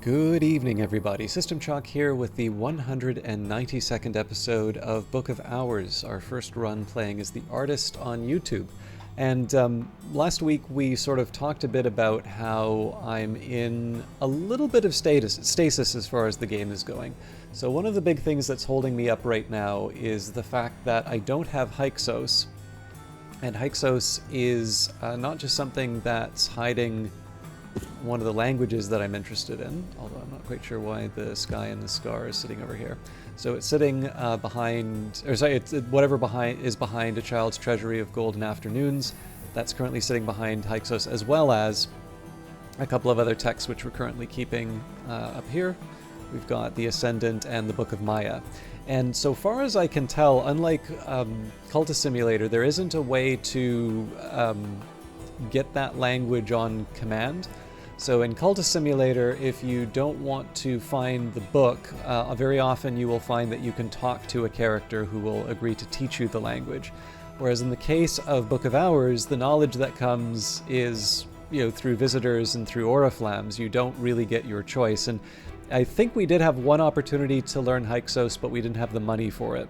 Good evening, everybody. System Chalk here with the 192nd episode of Book of Hours, our first run playing as the artist on YouTube. And last week we sort of talked a bit about how I'm in a little bit of stasis as far as the game is going. So one of the big things that's holding me up right now is the fact that I don't have Hyksos. And Hyksos is not just something that's hiding one of the languages that I'm interested in, although I'm not quite sure why the sky and the scar is sitting over here. So it's sitting behind, or sorry, whatever is behind A Child's Treasury of Golden Afternoons. That's currently sitting behind Hyksos, as well as a couple of other texts which we're currently keeping up here. We've got The Ascendant and the Book of Maya. And so far as I can tell, unlike Cultist Simulator, there isn't a way to get that language on command. So in Cultist Simulator, if you don't want to find the book, very often you will find that you can talk to a character who will agree to teach you the language. Whereas in the case of Book of Hours, the knowledge that comes is, through visitors and through oriflammes. You don't really get your choice. And I think we did have one opportunity to learn Hyksos, but we didn't have the money for it.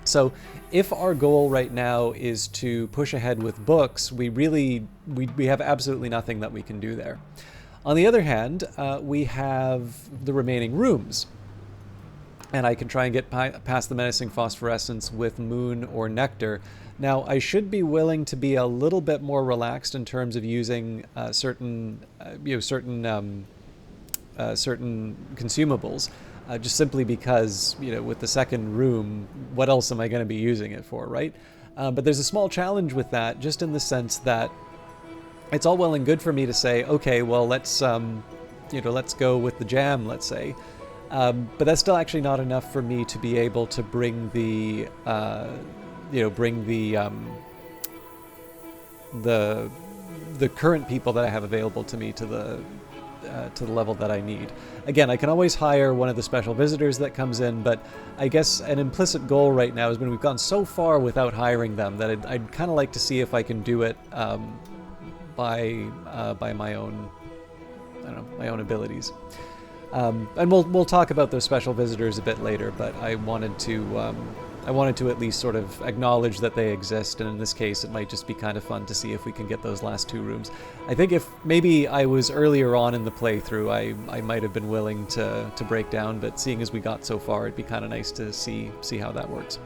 So if our goal right now is to push ahead with books, we have absolutely nothing that we can do there. On the other hand, we have the remaining rooms. And I can try and get past the menacing phosphorescence with Moon or Nectar. Now, I should be willing to be a little bit more relaxed in terms of using certain consumables. Just simply because, with the second room, what else am I going to be using it for, right? But there's a small challenge with that, just in the sense that it's all well and good for me to say, okay, well, let's go with the jam, let's say. But that's still actually not enough for me to be able to bring the current people that I have available to me to the level that I need. Again, I can always hire one of the special visitors that comes in, but I guess an implicit goal right now is when we've gone so far without hiring them that I'd kind of like to see if I can do it by my own, my own abilities. And we'll talk about those special visitors a bit later, but I wanted to at least sort of acknowledge that they exist, and in this case it might just be kind of fun to see if we can get those last two rooms. I think if maybe I was earlier on in the playthrough, I might have been willing to break down, but seeing as we got so far, it'd be kind of nice to see how that works.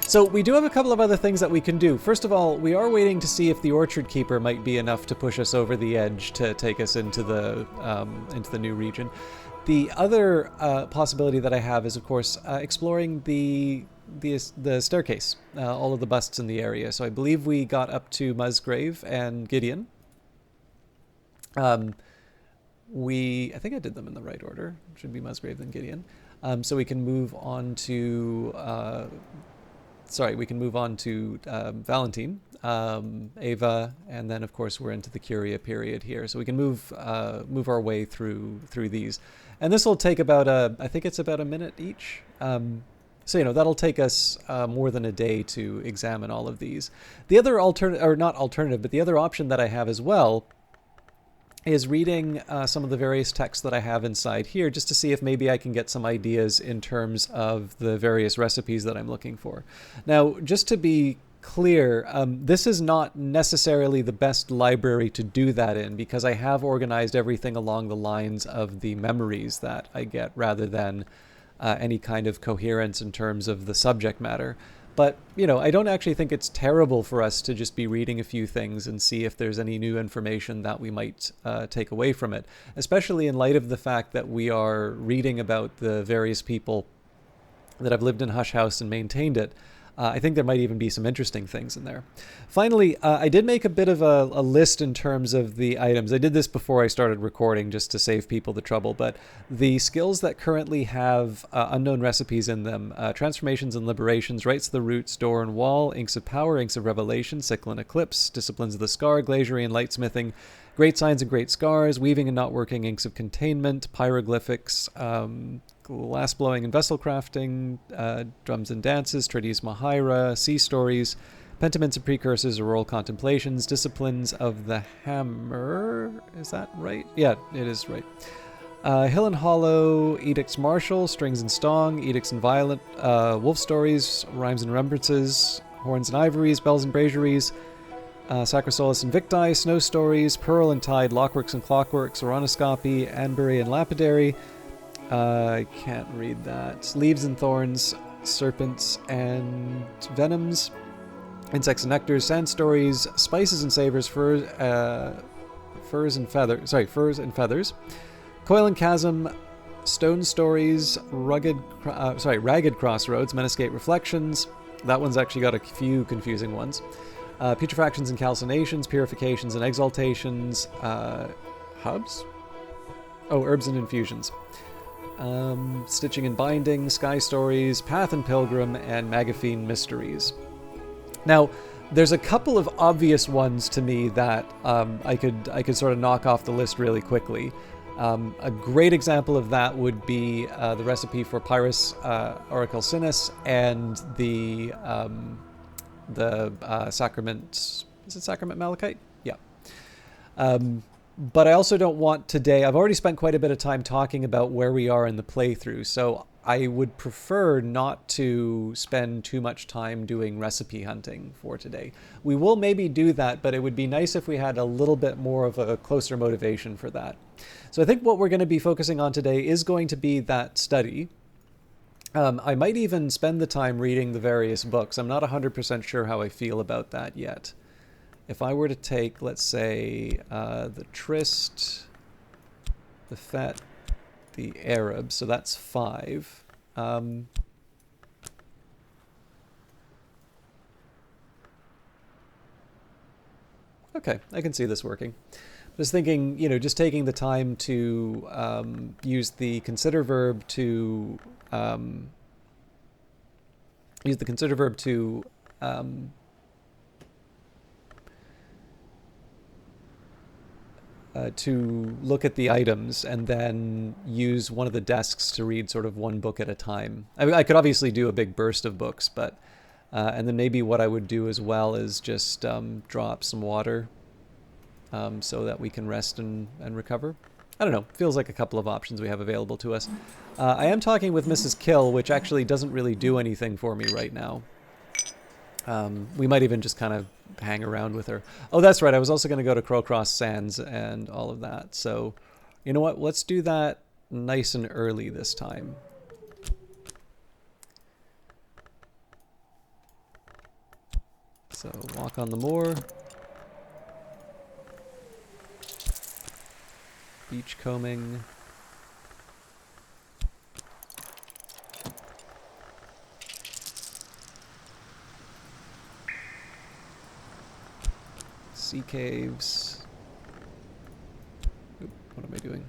So we do have a couple of other things that we can do. First of all, we are waiting to see if the Orchard Keeper might be enough to push us over the edge to take us into the new region. The other possibility that I have is, of course, exploring the staircase, all of the busts in the area. So I believe we got up to Musgrave and Gideon. I think I did them in the right order. It should be Musgrave then Gideon. So we can move on to Valentine, Ava, and then of course we're into the Curia period here. So we can move our way through these. And this will take about I think it's about a minute each. So, that'll take us more than a day to examine all of these. The other the other option that I have as well is reading some of the various texts that I have inside here, just to see if maybe I can get some ideas in terms of the various recipes that I'm looking for. Now, just to be clear, this is not necessarily the best library to do that in, because I have organized everything along the lines of the memories that I get, rather than any kind of coherence in terms of the subject matter. But, I don't actually think it's terrible for us to just be reading a few things and see if there's any new information that we might take away from it, especially in light of the fact that we are reading about the various people that have lived in Hush House and maintained it. I think there might even be some interesting things in there. Finally, I did make a bit of a list in terms of the items. I did this before I started recording just to save people the trouble, but the skills that currently have unknown recipes in them: Transformations and Liberations, Rights of the Roots, Door and Wall, Inks of Power, Inks of Revelation, Sickle and Eclipse, Disciplines of the Scar, Glaciary and Lightsmithing, Great Signs and Great Scars, Weaving and Not Working, Inks of Containment, Pyroglyphics, Glass Blowing and Vessel Crafting, Drums and Dances, Tradis Mahira, Sea Stories, Pentiments and precursors, auroral contemplations, disciplines of the hammer. Is that right? Yeah, it is right. Hill and Hollow, Edicts Martial, Strings and Stong, Edicts and Violent, Wolf Stories, Rhymes and Remembrances, Horns and Ivories, Bells and Brageries, Sacrosolus and Victi, Snow Stories, Pearl and Tide, Lockworks and Clockworks, Oronoscopy, Anbury and Lapidary. I can't read that. Leaves and Thorns, Serpents and Venoms, Insects and Nectars, Sand Stories, Spices and Savors, Furs and Feathers, Coil and Chasm, Stone Stories, Ragged Crossroads, Menescate Reflections. That one's actually got a few confusing ones. Putrefactions and Calcinations, Purifications and Exaltations, Hubs? Oh, Herbs and Infusions. Stitching and Binding, Sky Stories, Path and Pilgrim, and Magaphine Mysteries. Now, there's a couple of obvious ones to me that I could sort of knock off the list really quickly. A great example of that would be the recipe for Pyrus Auricalcinus and the Sacrament... Is it Sacrament Malachite? Yeah. But I also don't want today... I've already spent quite a bit of time talking about where we are in the playthrough, so I would prefer not to spend too much time doing recipe hunting for today. We will maybe do that, but it would be nice if we had a little bit more of a closer motivation for that. So I think what we're going to be focusing on today is going to be that study. I might even spend the time reading the various books. I'm not 100% sure how I feel about that yet. If I were to take, let's say, the Trist, the Fet, the Arab, so that's 5. Okay, I can see this working. I was thinking, just taking the time to use the consider verb to look at the items and then use one of the desks to read sort of one book at a time. I mean, I could obviously do a big burst of books, but and then maybe what I would do as well is just drop some water so that we can rest and recover. I don't know. Feels like a couple of options we have available to us. I am talking with Mrs. Kill, which actually doesn't really do anything for me right now. We might even just kind of hang around with her. Oh, that's right. I was also going to go to Crowcross Sands and all of that. So, you know what? Let's do that nice and early this time. So, walk on the moor. Beach combing. Sea caves. Oop, what am I doing?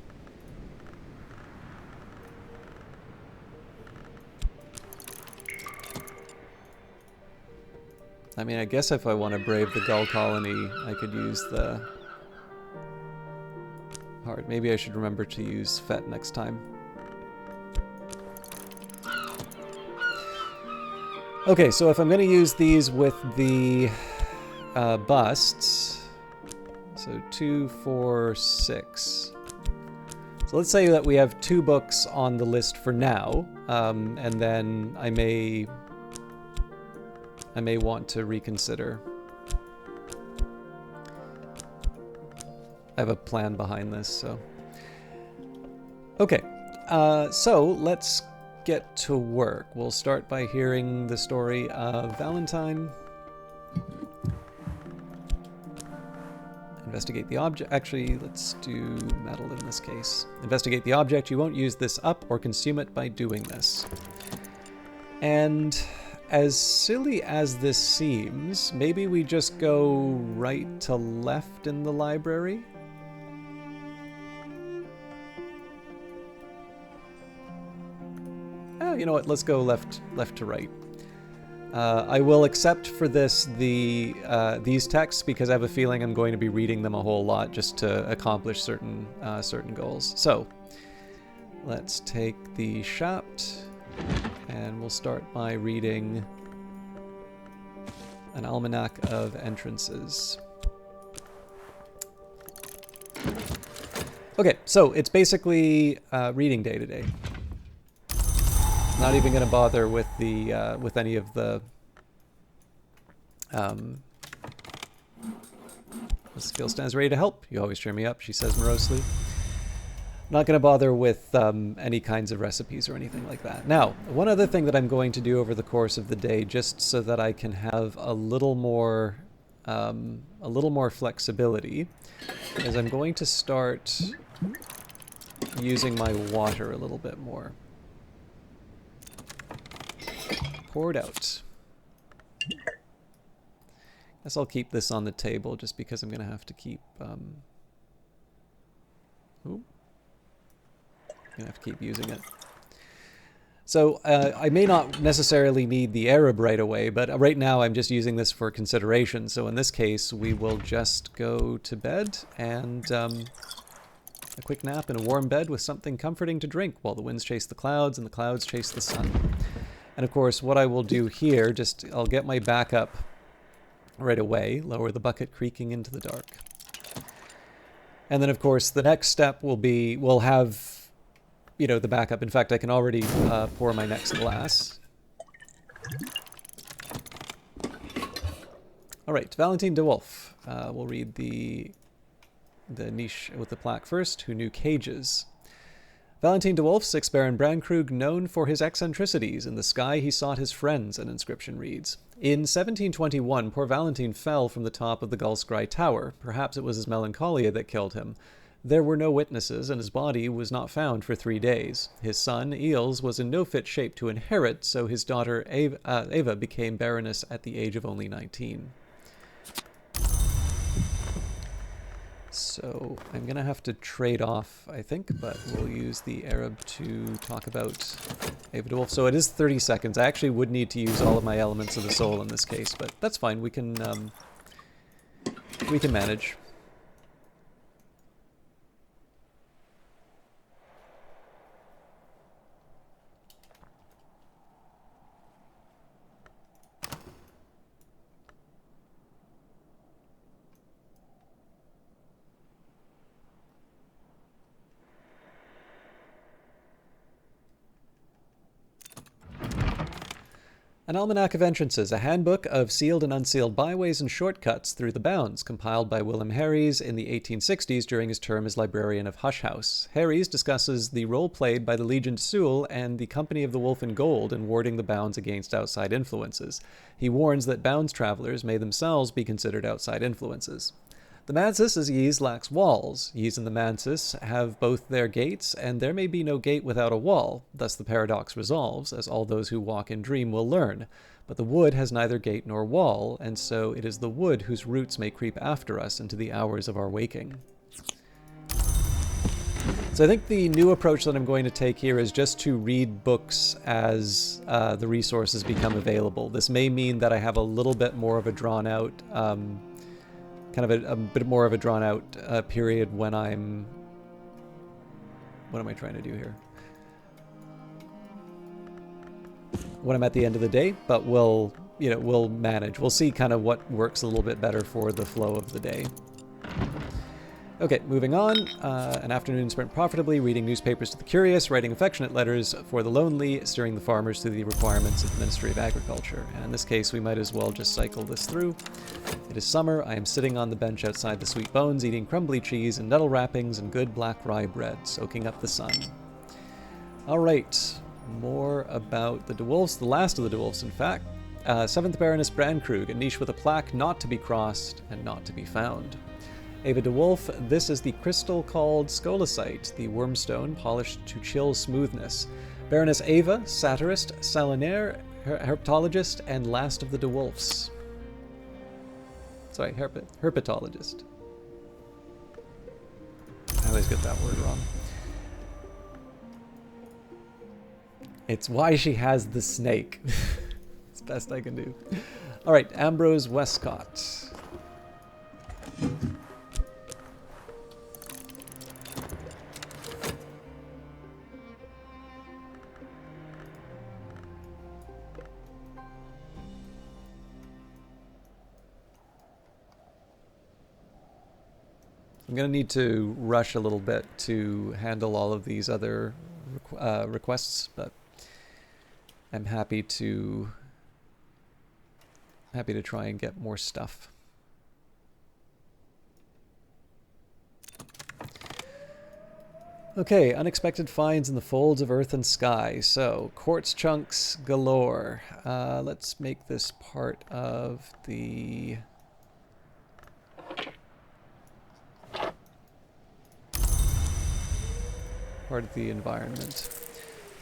I mean, I guess if I want to brave the gull colony, I could use the heart. Maybe I should remember to use Fet next time. Okay, so if I'm going to use these with the busts, so 2, 4, 6. So let's say that we have 2 books on the list for now, and then I may want to reconsider. I have a plan behind this, so. Okay, so let's get to work. We'll start by hearing the story of Valentine. Investigate the object. Actually, let's do metal in this case. Investigate the object. You won't use this up or consume it by doing this. And as silly as this seems, maybe we just go right to left in the library? Oh, you know what? Let's go left to right. I will accept for this these texts because I have a feeling I'm going to be reading them a whole lot just to accomplish certain goals. So let's take the Shapt and we'll start by reading An almanac of entrances. Okay, so it's basically reading day today. Not even going to bother with the with any of the skill stands ready to help. You always cheer me up, she says morosely. Not going to bother with any kinds of recipes or anything like that. Now, one other thing that I'm going to do over the course of the day, just so that I can have a little more flexibility, is I'm going to start using my water a little bit more. Pour it out. Guess I'll keep this on the table just because I'm going to have to keep using it. So I may not necessarily need the Arab right away, but right now I'm just using this for consideration. So in this case, we will just go to bed and a quick nap in a warm bed with something comforting to drink while the winds chase the clouds and the clouds chase the sun. And of course, what I will do here, I'll get my backup right away, lower the bucket creaking into the dark. And then of course, the next step will be, we'll have the backup. In fact, I can already pour my next glass. All right, Valentine de Wolf. We'll read the niche with the plaque first. Who knew cages? Valentine de Wolf, 6th Baron Brandkrug, known for his eccentricities. In the sky he sought his friends, an inscription reads. In 1721, poor Valentine fell from the top of the Gulskrai Tower. Perhaps it was his melancholia that killed him. There were no witnesses, and his body was not found for 3 days. His son, Eels, was in no fit shape to inherit, so his daughter Eva became Baroness at the age of only 19. So I'm going to have to trade off, I think, but we'll use the Arab to talk about Eva de Wolf. So it is 30 seconds. I actually would need to use all of my elements of the soul in this case, but that's fine. We can manage. An Almanac of Entrances, a handbook of sealed and unsealed byways and shortcuts through the bounds, compiled by Willem Harries in the 1860s during his term as librarian of Hush House. Harries discusses the role played by the Legion de Soul and the Company of the Wolf in Gold in warding the bounds against outside influences. He warns that bounds travelers may themselves be considered outside influences. The Mansis as Ys lacks walls. Ys and the Mansis have both their gates, and there may be no gate without a wall. Thus the paradox resolves, as all those who walk in dream will learn. But the wood has neither gate nor wall, and so it is the wood whose roots may creep after us into the hours of our waking. So I think the new approach that I'm going to take here is just to read books as the resources become available. This may mean that I have a little bit more of a drawn-out kind of a bit more of a drawn-out period when I'm... What am I trying to do here? When I'm at the end of the day, but we'll manage. We'll see kind of what works a little bit better for the flow of the day. Okay, moving on. An afternoon spent profitably, reading newspapers to the curious, writing affectionate letters for the lonely, steering the farmers through the requirements of the Ministry of Agriculture. And in this case, we might as well just cycle this through. It is summer. I am sitting on the bench outside the Sweet Bones, eating crumbly cheese and nettle wrappings and good black rye bread, soaking up the sun. All right, more about the De Wolfs, the last of the De Wolfs, in fact. 7th Baroness Brandkrug, a niche with a plaque not to be crossed and not to be found. Eva de Wolf, this is the crystal called scolecite, the wormstone polished to chill smoothness. Baroness Eva, satirist, salinaire, herpetologist, and last of the De Wolfs. Sorry, herpetologist. I always get that word wrong. It's why she has the snake. It's the best I can do. All right, Ambrose Westcott. I'm going to need to rush a little bit to handle all of these other requests, but I'm happy to try and get more stuff. Okay, unexpected finds in the folds of earth and sky. So, quartz chunks galore. Let's make this part of the... environment.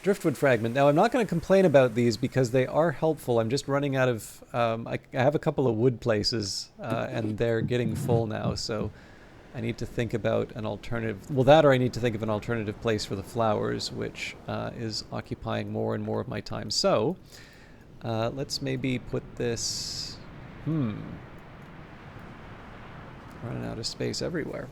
Driftwood fragment. Now, I'm not going to complain about these because they are helpful. I'm just running out of... I have a couple of wood places, and they're getting full now, so I need to think about an alternative... Well, that or I need to think of an alternative place for the flowers, which is occupying more and more of my time. So, let's maybe put this... Running out of space everywhere.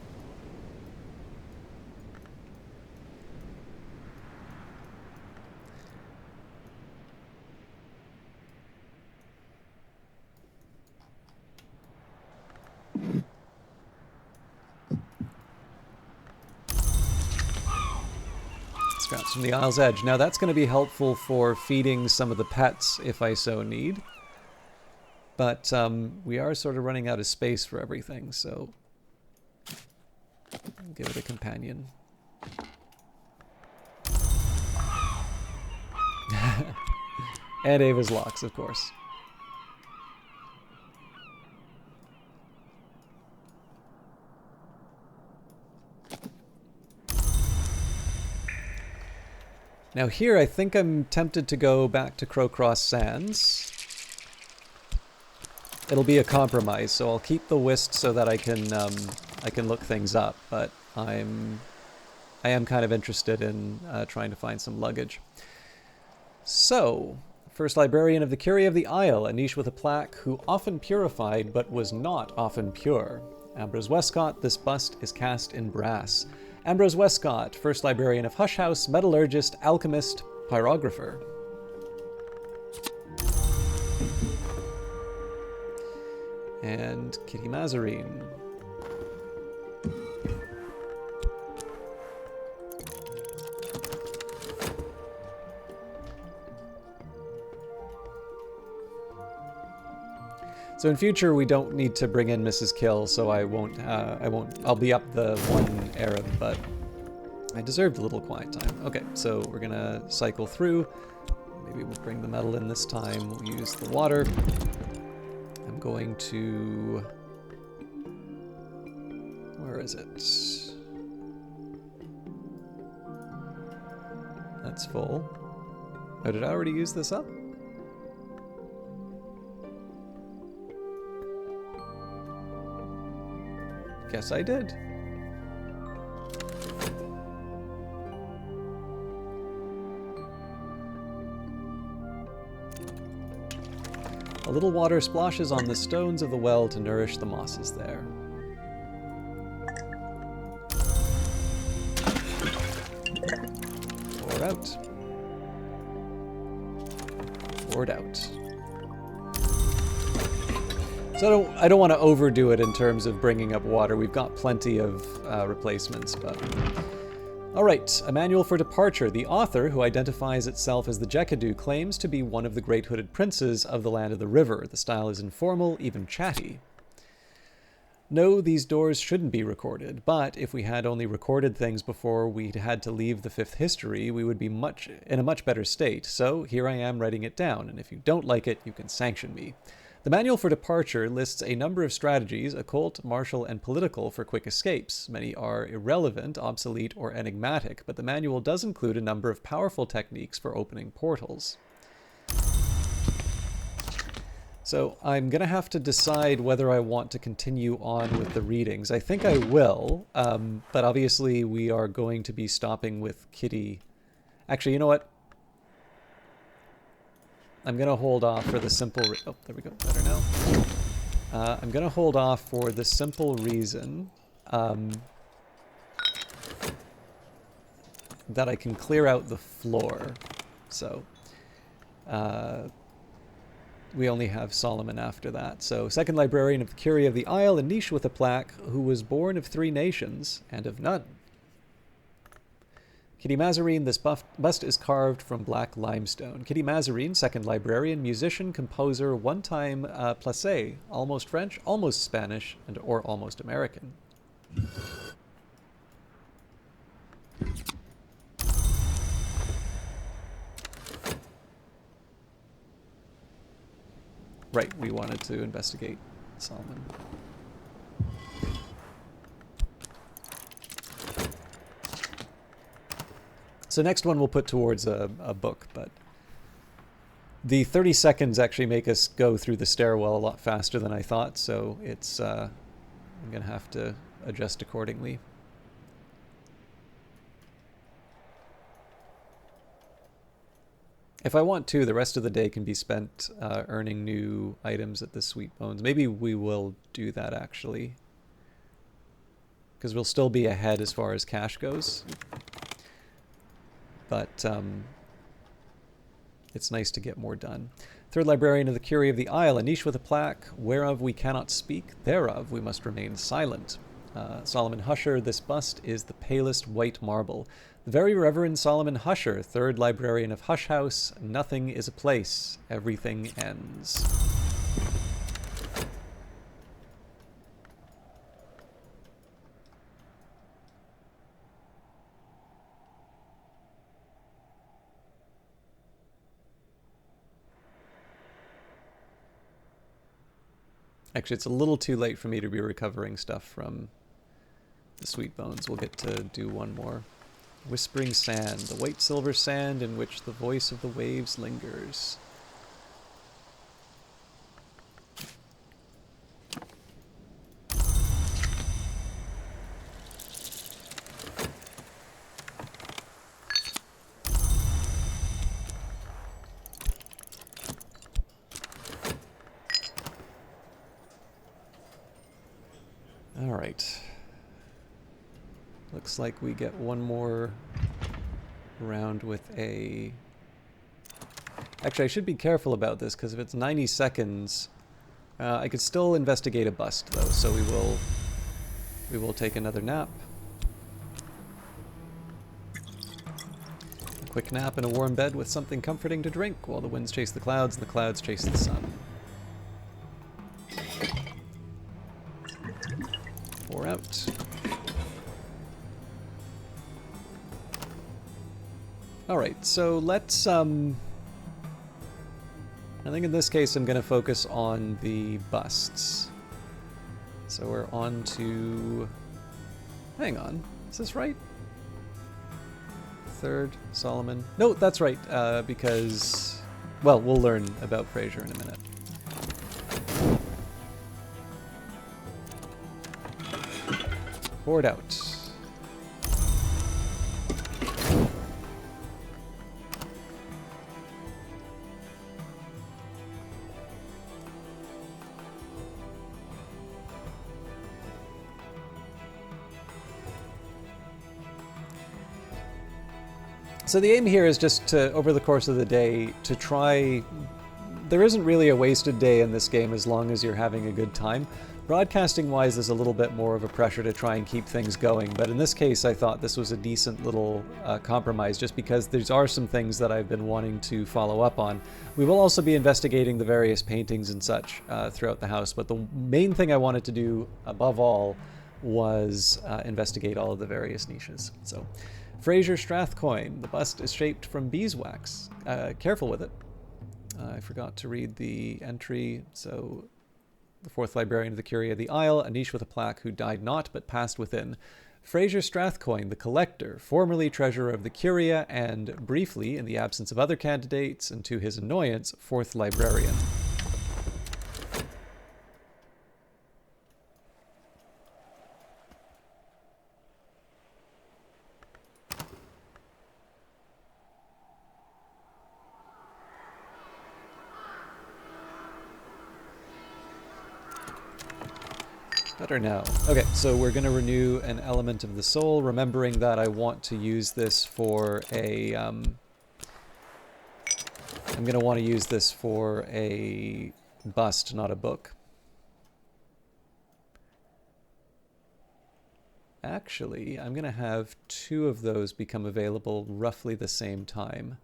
Scraps from the Isle's Edge. Now that's going to be helpful for feeding some of the pets if I so need. But we are sort of running out of space for everything, so I'll give it a companion. And Ava's locks, of course. Now here, I think I'm tempted to go back to Crowcross Sands. It'll be a compromise, so I'll keep the whist so that I can look things up, but I am kind of interested in trying to find some luggage. So, first librarian of the Curie of the Isle, a niche with a plaque, who often purified but was not often pure. Ambrose Westcott, this bust is cast in brass. Ambrose Westcott, first librarian of Hush House, metallurgist, alchemist, pyrographer. And Kitty Mazarine. So in future we don't need to bring in Mrs. Kill, so I'll be up the one Arab, but I deserved a little quiet time. Okay, so we're gonna cycle through. Maybe we'll bring the metal in this time. We'll use the water. I'm going to... Where is it? That's full. Oh, did I already use this up? Guess I did. A little water splashes on the stones of the well to nourish the mosses there. Pour out. Poured out. So I don't want to overdo it in terms of bringing up water. We've got plenty of replacements, but... Alright, a manual for departure. The author, who identifies itself as the Jekadu, claims to be one of the great hooded princes of the land of the river. The style is informal, even chatty. No, these doors shouldn't be recorded, but if we had only recorded things before we'd had to leave the fifth history, we would be in a much better state. So here I am writing it down, and if you don't like it, you can sanction me. The Manual for Departure lists a number of strategies, occult, martial, and political, for quick escapes. Many are irrelevant, obsolete, or enigmatic, but the manual does include a number of powerful techniques for opening portals. So I'm going to have to decide whether I want to continue on with the readings. I think I will, but obviously we are going to be stopping with Kitty. Actually, you know what? I'm going to hold off for the simple... Oh, there we go. Better now. I'm going to hold off for the simple reason that I can clear out the floor. So, we only have Solomon after that. So, second librarian of the Curia of the Isle, a niche with a plaque, who was born of 3 nations and of none. Kitty Mazarine, this bust is carved from black limestone. Kitty Mazarine, second librarian, musician, composer, one-time placé, almost French, almost Spanish, or almost American. Right, we wanted to investigate Solomon. So next one we'll put towards a book, but the 30 seconds actually make us go through the stairwell a lot faster than I thought, so it's I'm going to have to adjust accordingly. If I want to, the rest of the day can be spent earning new items at the Sweet Bones. Maybe we will do that, actually, because we'll still be ahead as far as cash goes. But it's nice to get more done. Third librarian of the Curia of the Isle, a niche with a plaque, whereof we cannot speak, thereof we must remain silent. Solomon Husher, this bust is the palest white marble. The very Reverend Solomon Husher, third librarian of Hush House, nothing is a place, everything ends. Actually, it's a little too late for me to be recovering stuff from the Sweet Bones. We'll get to do one more. Whispering Sand, the white silver sand in which the voice of the waves lingers. All right. Looks like we get one more round with a... Actually, I should be careful about this, because if it's 90 seconds, I could still investigate a bust, though, so we will take another nap. A quick nap in a warm bed with something comforting to drink, while the winds chase the clouds and the clouds chase the sun. 4 out. Alright, so let's, I think in this case I'm going to focus on the busts. So we're on to... Hang on, is this right? Third, Solomon. No, that's right, because... Well, we'll learn about Fraser in a minute. Board out. So the aim here is just to, over the course of the day, to try... There isn't really a wasted day in this game as long as you're having a good time. Broadcasting-wise, there's a little bit more of a pressure to try and keep things going, but in this case I thought this was a decent little compromise, just because there are some things that I've been wanting to follow up on. We will also be investigating the various paintings and such throughout the house, but the main thing I wanted to do, above all, was investigate all of the various niches. So, Fraser Strathcoyne, the bust is shaped from beeswax. Careful with it. I forgot to read the entry, so... The fourth librarian of the Curia of the Isle, a niche with a plaque, who died not but passed within. Fraser Strathcoyne, the collector, formerly treasurer of the Curia, and briefly, in the absence of other candidates, and to his annoyance, fourth librarian. Better now. Okay, so we're going to renew an element of the soul, remembering that I want to use this for a I'm going to want to use this for a bust, not a book. Actually, I'm going to have 2 of those become available roughly the same time.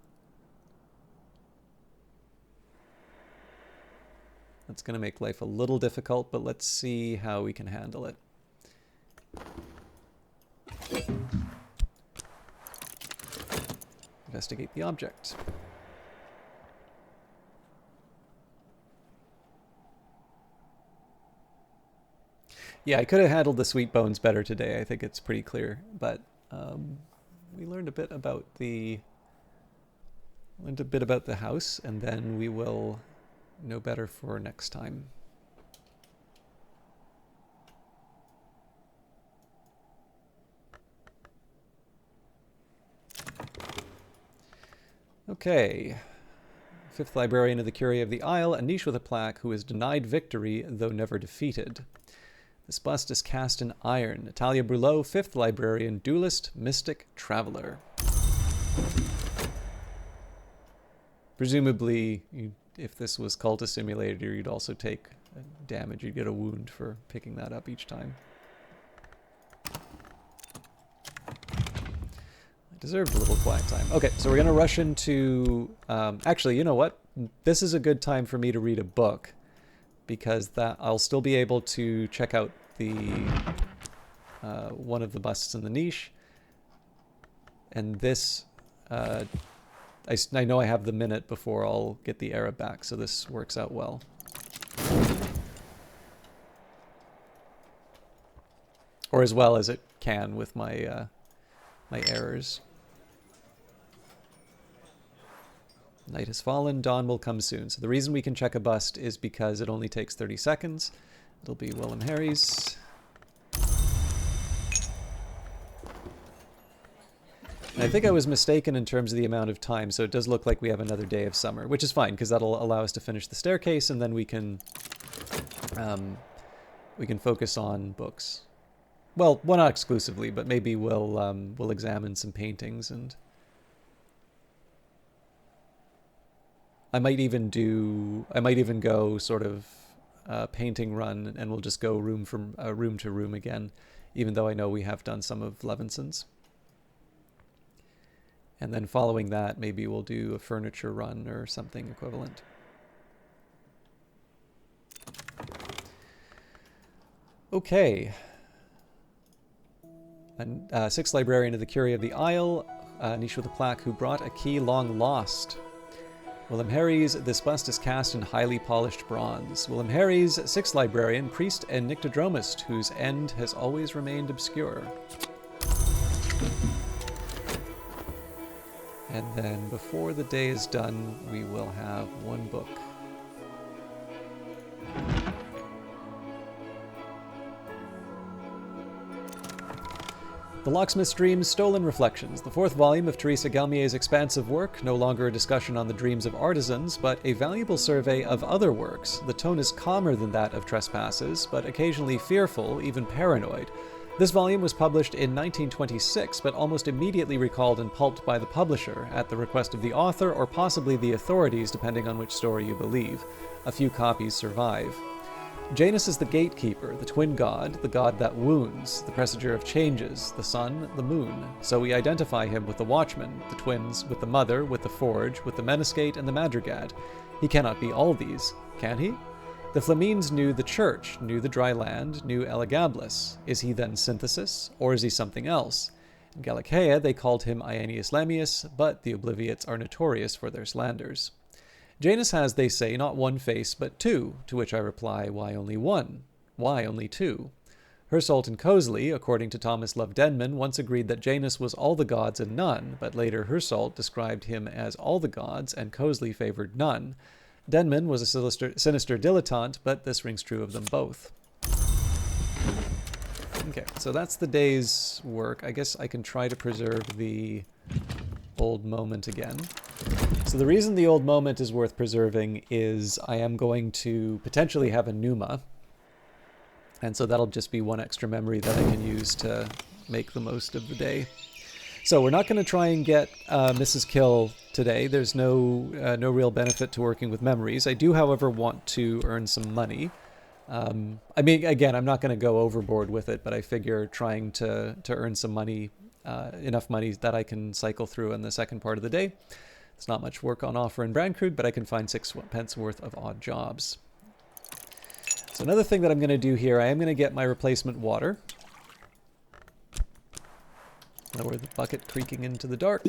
That's going to make life a little difficult, but let's see how we can handle it. Investigate the object. Yeah, I could have handled the sweet bones better today. I think it's pretty clear, but we learned a bit about the house, and then we will know better for next time. Okay. 5th Librarian of the Curie of the Isle, a niche with a plaque who is denied victory, though never defeated. This bust is cast in iron. Natalia Brulot, 5th Librarian, duelist, mystic, traveler. Presumably, if this was Cultist Simulator, you'd also take damage. You'd get a wound for picking that up each time. I deserved a little quiet time. Okay, so we're going to rush into... actually, you know what? This is a good time for me to read a book, because that I'll still be able to check out the one of the busts in the niche. And this... I know I have the minute before I'll get the era back, so this works out well. Or as well as it can with my my errors. Night has fallen, dawn will come soon. So the reason we can check a bust is because it only takes 30 seconds. It'll be Willem Harry's. And I think I was mistaken in terms of the amount of time, so it does look like we have another day of summer, which is fine, because that'll allow us to finish the staircase, and then we can focus on books. Well, not exclusively, but maybe we'll examine some paintings, and I might even go sort of painting run, and we'll just go room to room again, even though I know we have done some of Levinson's. And then following that, maybe we'll do a furniture run or something equivalent. Okay. Sixth Librarian of the Curie of the Isle, niche with a plaque who brought a key long lost. Willem Harry's, this bust is cast in highly polished bronze. Willem Harry's, 6th Librarian, priest and nyctodromist, whose end has always remained obscure. And then before the day is done, we will have one book. The Locksmith's Dreams, Stolen Reflections, the 4th volume of Teresa Galmier's expansive work, no longer a discussion on the dreams of artisans, but a valuable survey of other works. The tone is calmer than that of Trespasses, but occasionally fearful, even paranoid. This volume was published in 1926, but almost immediately recalled and pulped by the publisher, at the request of the author or possibly the authorities, depending on which story you believe. A few copies survive. Janus is the gatekeeper, the twin god, the god that wounds, the presager of changes, the sun, the moon. So we identify him with the watchman, the twins, with the mother, with the forge, with the meniscate and the madrigad. He cannot be all these, can he? The Flamines knew the church, knew the dry land, knew Elagabalus. Is he then synthesis, or is he something else? In Galatea they called him Aeneas Lammius, but the Obliviates are notorious for their slanders. Janus has, they say, not one face, but 2, to which I reply, why only 1? Why only 2? Hersault and Coseley, according to Thomas Love Denman, once agreed that Janus was all the gods and none, but later Hersault described him as all the gods, and Coseley favored none. Denman was a sinister dilettante, but this rings true of them both. Okay, so that's the day's work. I guess I can try to preserve the old moment again. So the reason the old moment is worth preserving is I am going to potentially have a Pneuma, and so that'll just be one extra memory that I can use to make the most of the day. So we're not going to try and get Mrs. Kill today. There's no real benefit to working with memories. I do, however, want to earn some money. I mean, again, I'm not going to go overboard with it, but I figure trying to earn some money, enough money that I can cycle through in the second part of the day. It's not much work on offer in Brandcrude, but I can find 6 pence worth of odd jobs. So another thing that I'm going to do here, I am going to get my replacement water. Lower the bucket creaking into the dark.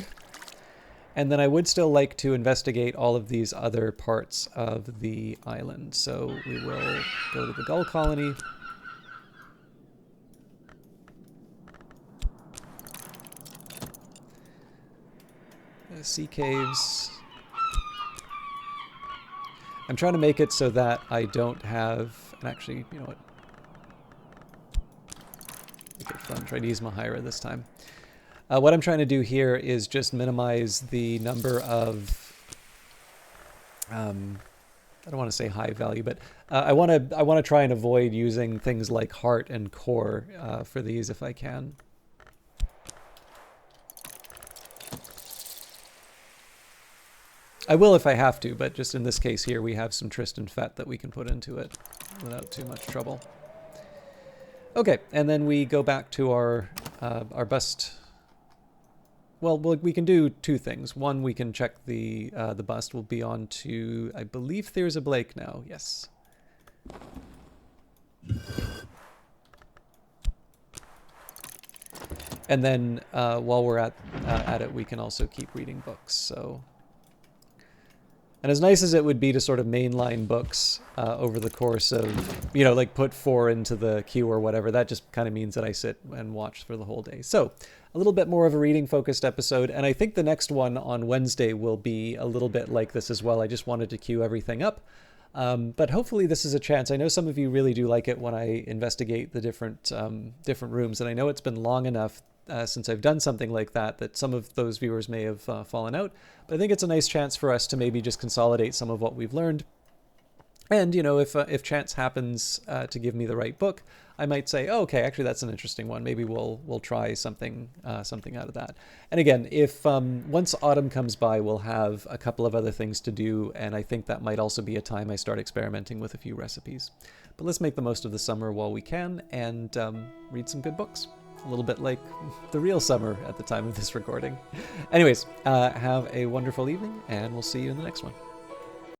And then I would still like to investigate all of these other parts of the island. So we will go to the Gull Colony. Sea caves. I'm trying to make it so that I don't have... And actually, you know what? Make it fun. Try to use Mahaira this time. What I'm trying to do here is just minimize the number of... I don't want to say high value, but I want to try and avoid using things like heart and core for these if I can. I will if I have to, but just in this case here, we have some Tristan Fett that we can put into it without too much trouble. Okay, and then we go back to our bust. Well, we can do 2 things. One, we can check the bust. We'll be on to, I believe there's a Blake now. Yes. And then while we're at it, we can also keep reading books. So. And as nice as it would be to sort of mainline books over the course of, you know, like put 4 into the queue or whatever, that just kind of means that I sit and watch for the whole day. So a little bit more of a reading-focused episode, and I think the next one on Wednesday will be a little bit like this as well. I just wanted to queue everything up. But hopefully this is a chance. I know some of you really do like it when I investigate the different rooms, and I know it's been long enough since I've done something like that, that some of those viewers may have fallen out. But I think it's a nice chance for us to maybe just consolidate some of what we've learned. And, you know, if chance happens to give me the right book, I might say, oh, okay, actually that's an interesting one. Maybe we'll try something out of that. And again, if once autumn comes by, we'll have a couple of other things to do, and I think that might also be a time I start experimenting with a few recipes. But let's make the most of the summer while we can and read some good books. A little bit like the real summer at the time of this recording. Anyways, have a wonderful evening, and we'll see you in the next one.